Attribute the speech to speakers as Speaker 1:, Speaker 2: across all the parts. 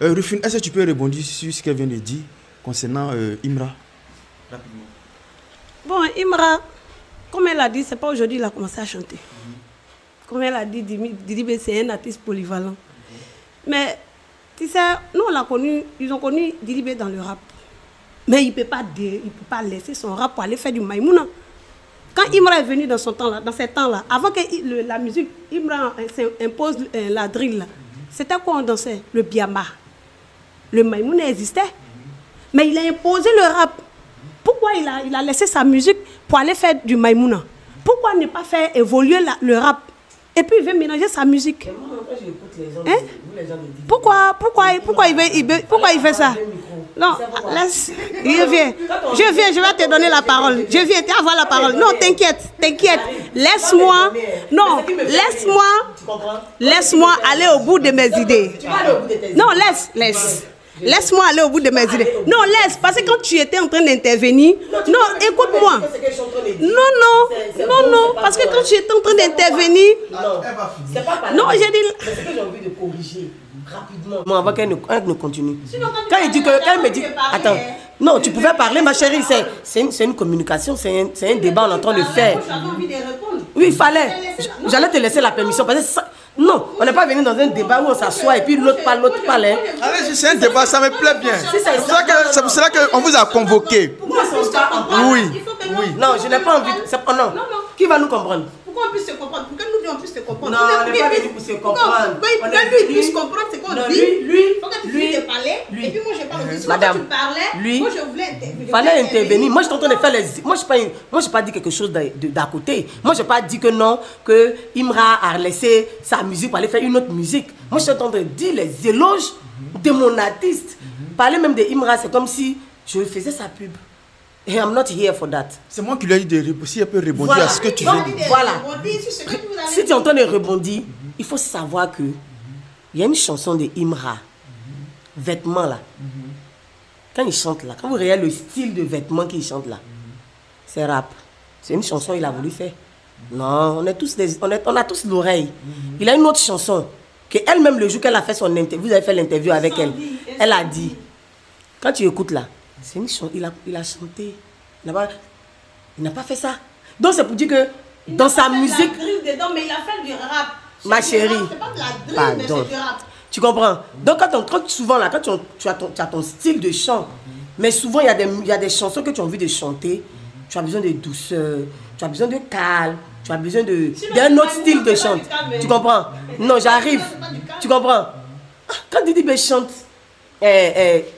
Speaker 1: Rufine, est-ce que tu peux rebondir sur ce qu'elle vient de dire concernant Imra? Rapidement.
Speaker 2: Bon, Imra, comme elle a dit, c'est pas aujourd'hui qu'il a commencé à chanter. Comme elle a dit, Didibé, c'est un artiste polyvalent. Mais, tu sais, nous, ils ont connu Didibé dans le rap. Mais il ne peut pas laisser son rap pour aller faire du Maïmouna. Quand Imra est venu dans ces temps-là, avant que la musique, Imra impose la drill, c'était quoi on dansait? Le biama. Le Maïmouna existait. Mais il a imposé le rap. Pourquoi il a laissé sa musique pour aller faire du Maïmouna? Pourquoi ne pas faire évoluer le rap? Et puis il veut mélanger sa musique. Hein? Pourquoi il fait ça? Non, laisse. Je viens, je vais te donner la parole. Je viens, tu vas avoir la parole. Non, t'inquiète. Laisse-moi. Non, laisse-moi aller au bout de mes idées. Non, laisse. Laisse-moi aller au bout de mes idées. Non, laisse, parce que quand tu étais en train d'intervenir, non, écoute-moi. Non, parce que quand tu étais en train d'intervenir, non, j'ai dit.
Speaker 3: C'est ce que j'ai envie de corriger rapidement. Bon, avant qu'elle ne continue. Quand elle me dit, attends, non, tu pouvais parler, ma chérie, c'est une communication, c'est un débat, on est en train de faire. Oui, il fallait. J'allais te laisser la permission parce que non, on n'est pas venu dans un débat où on s'assoit et puis l'autre parle.
Speaker 1: Allez, c'est un débat, ça me plaît bien. C'est pour cela qu'on vous a convoqué. Oui.
Speaker 3: Non, je n'ai pas envie. Non. Qui va nous comprendre?
Speaker 2: Pourquoi on puisse se comprendre? Pourquoi nous on puisse se comprendre?
Speaker 3: Non, on n'est pas venu pour se comprendre.
Speaker 2: Pourquoi lui puisse comprendre ce qu'on dit? Il faut que tu puisses te parler. Et puis moi je parle aussi.
Speaker 3: Madame,
Speaker 2: tu parlais, moi je voulais intervenir.
Speaker 3: Fallait intervenir. Moi je suis en train de faire les. Moi je n'ai pas dit quelque chose d'à côté. Moi je n'ai pas dit que non, que Imra a laissé sa musique pour aller faire une autre musique. Moi je suis en train de dire les éloges de mon artiste. Parler même de Imra, c'est comme si je faisais sa pub. Et I'm not here for that.
Speaker 1: C'est moi qui lui ai dit de si elle peut rebondir à ce que tu viens de dire.
Speaker 3: Voilà. Si tu es en train de rebondir, il faut savoir que il y a une chanson de Imra, vêtements là. Quand il chante là, quand vous regardez le style de vêtements qu'il chante là, c'est rap. C'est une chanson qu'il a voulu faire. Non, on a tous l'oreille. Il a une autre chanson que elle-même le jour qu'elle a fait son interview, vous avez fait l'interview avec elle. Elle a dit, quand tu écoutes là. C'est une chanson, il a chanté. Il n'a pas fait ça. Donc c'est pour dire que dans sa musique.
Speaker 2: Dedans, mais il a fait du rap.
Speaker 3: Ma chérie.
Speaker 2: C'est pas de la drill, mais c'est du rap.
Speaker 3: Tu comprends? Donc souvent là, quand tu as ton style de chant, mais souvent il y a des chansons que tu as envie de chanter, tu as besoin de douceur, tu as besoin de calme, tu as besoin d'un autre style de chant. Tu comprends? Non, j'arrive. Tu comprends? Quand Didibé chante.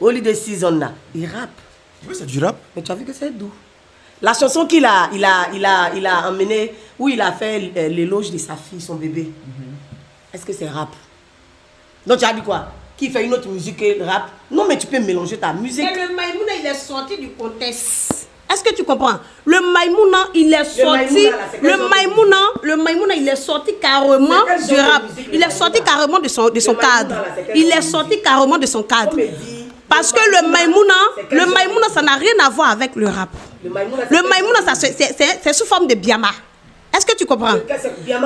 Speaker 3: Holiday Season là, il rappe.
Speaker 1: Oui, c'est du rap.
Speaker 3: Mais tu as vu que c'est doux. La chanson qu'il a emmenée, où il a fait l'éloge de sa fille, son bébé. Est-ce que c'est rap? Donc tu as dit quoi? Qui fait une autre musique et rap? Non, mais tu peux mélanger ta musique.
Speaker 2: Mais le Maïmouna, il est sorti du contexte. Est-ce que tu comprends? Le Maïmouna, il est sorti. Le Maïmouna, il est sorti carrément du rap. Il est sorti carrément de son cadre. Il est sorti carrément de son cadre. Parce que le Maïmouna, ça n'a rien à voir avec le rap. Le Maïmouna, c'est sous forme de biama. Est-ce que tu comprends?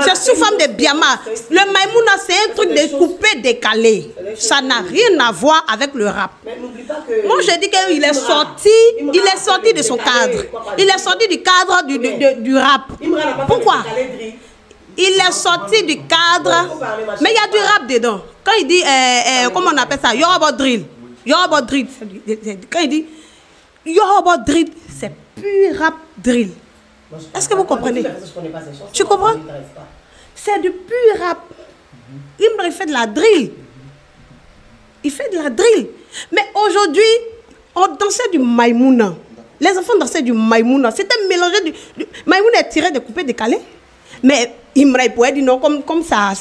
Speaker 2: C'est sous forme de biama. Le Maïmouna, c'est un truc de coupé, décalé. Ça n'a rien à voir avec le rap. Moi, je dis qu'il est sorti de son cadre. Il est sorti du cadre du rap. Pourquoi? Il est sorti du cadre. Mais il y a du rap dedans. Quand il dit, comment on appelle ça? Yoruba drill. Yoruba drill. Quand il dit Yoruba drill, c'est pur rap drill. Est-ce que vous comprenez? Tu comprends? C'est du pur rap. Il fait de la drill. Il fait de la drill. Mais aujourd'hui, on dansait du Maïmouna. Les enfants dansaient du Maïmouna. C'était mélangé du... Maïmouna est tiré de coupé décalé. Mais Imra pourrait dire non, comme ça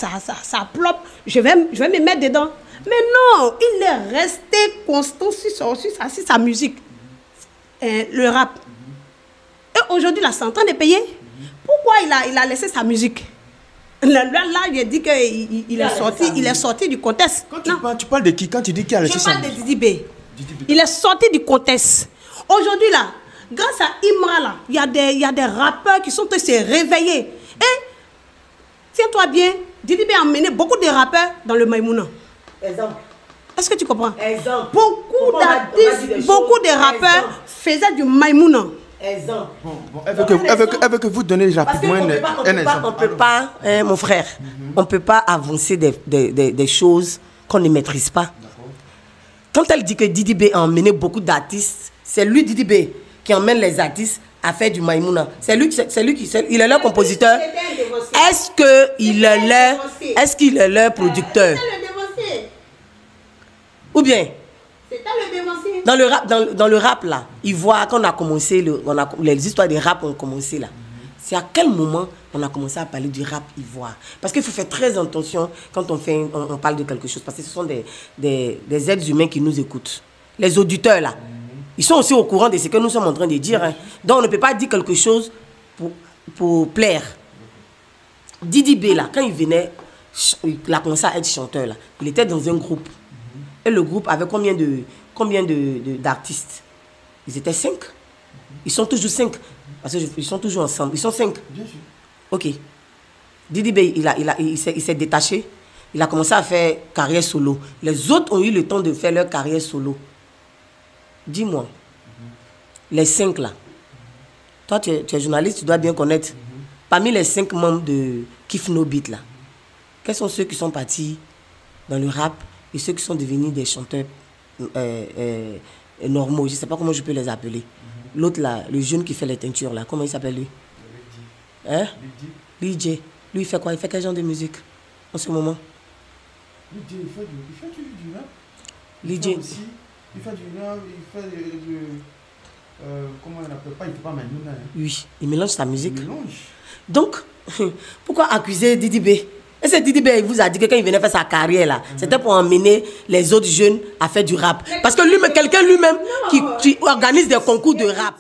Speaker 2: plop, je vais me mettre dedans. Mais non, il est resté constant sur sa musique. Le rap. Et aujourd'hui, là, c'est en train de payer. Pourquoi il a laissé sa musique? Là, il a dit qu'il est sorti du contexte.
Speaker 1: Quand tu parles de qui? Quand tu dis qu'il a laissé sa musique?
Speaker 2: Je parle de Didibé. Il est sorti du contexte. Aujourd'hui, là, grâce à Imra, là, il y a des rappeurs qui sont en train de se réveiller. Et, tiens-toi bien, Didibé a emmené beaucoup de rappeurs dans le Maïmouna.
Speaker 3: Exemple.
Speaker 2: Est-ce que tu comprends?
Speaker 3: Exemple.
Speaker 2: Beaucoup d'artistes, beaucoup de rappeurs faisaient du Maïmouna.
Speaker 3: Exemple.
Speaker 1: Bon, elle veut que vous donnez rapidement un exemple.
Speaker 3: On ne peut pas, mon frère, on ne peut pas avancer des choses qu'on ne maîtrise pas. Quand elle dit que Didi B a emmené beaucoup d'artistes, c'est lui, Didi B, qui emmène les artistes à faire du Maïmouna. C'est lui qui il est leur compositeur. Est-ce qu'il est leur producteur? Ou bien, dans le rap là, il voit quand on a commencé, les histoires des rap ont commencé là. C'est à quel moment on a commencé à parler du rap ivoire? Parce qu'il faut faire très attention quand on parle de quelque chose. Parce que ce sont des êtres humains qui nous écoutent. Les auditeurs là, ils sont aussi au courant de ce que nous sommes en train de dire. Hein. Donc on ne peut pas dire quelque chose pour plaire. Didi B là, quand il venait, il a commencé à être chanteur là. Il était dans un groupe. Et le groupe avait combien d'artistes? Ils étaient 5. Ils sont toujours 5. Parce qu'ils sont toujours ensemble. Ils sont 5.
Speaker 1: Bien sûr.
Speaker 3: Ok. Didi B, il s'est détaché. Il a commencé à faire carrière solo. Les autres ont eu le temps de faire leur carrière solo. Dis-moi, les 5 là, toi tu es journaliste, tu dois bien connaître. Parmi les 5 membres de Kiff No Beat là, quels sont ceux qui sont partis dans le rap et ceux qui sont devenus des chanteurs normaux? Je ne sais pas comment je peux les appeler. L'autre là, le jeune qui fait les teintures là, comment il s'appelle lui? Hein? DJ. Lui il fait quoi? Il fait quel genre de musique en ce moment?
Speaker 1: DJ, il fait du rap.
Speaker 3: DJ.
Speaker 1: Il fait du rap, il fait comment on appelle pas? Il fait pas Maïmouna. Hein.
Speaker 3: Oui, il mélange sa musique.
Speaker 1: Il mélange.
Speaker 3: Donc, pourquoi accuser Didi B? Et c'est Didi B, il vous a dit que quand il venait faire sa carrière là, c'était pour emmener les autres jeunes à faire du rap. Parce que lui, quelqu'un lui-même qui organise des concours de rap.